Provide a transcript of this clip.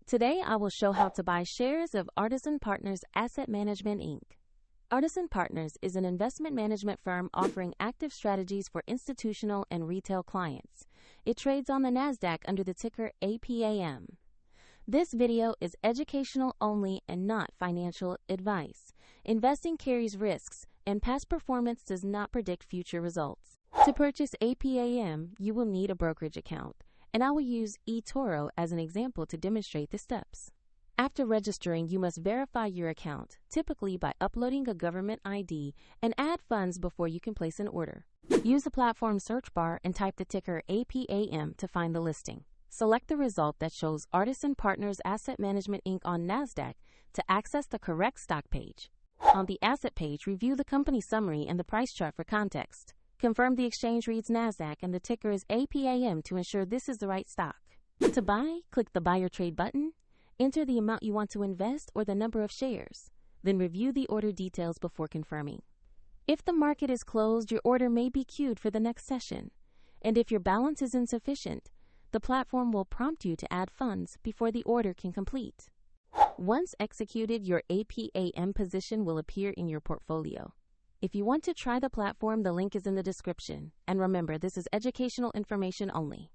Today, I will show how to buy shares of Artisan Partners Asset Management, Inc. Artisan Partners is an investment management firm offering active strategies for institutional and retail clients. It trades on the NASDAQ under the ticker APAM. This video is educational only and not financial advice. Investing carries risks, and past performance does not predict future results. To purchase APAM, you will need a brokerage account, and I will use eToro as an example to demonstrate the steps. After registering, you must verify your account, typically by uploading a government ID, and add funds before you can place an order. Use the platform search bar and type the ticker APAM to find the listing. Select the result that shows Artisan Partners Asset Management, Inc. on NASDAQ to access the correct stock page. On the asset page, review the company summary and the price chart for context. Confirm the exchange reads NASDAQ and the ticker is APAM to ensure this is the right stock. To buy, click the Buy or Trade button. Enter the amount you want to invest or the number of shares. Then review the order details before confirming. If the market is closed, your order may be queued for the next session. And if your balance is insufficient, the platform will prompt you to add funds before the order can complete. Once executed, your APAM position will appear in your portfolio. If you want to try the platform, the link is in the description. And remember, this is educational information only.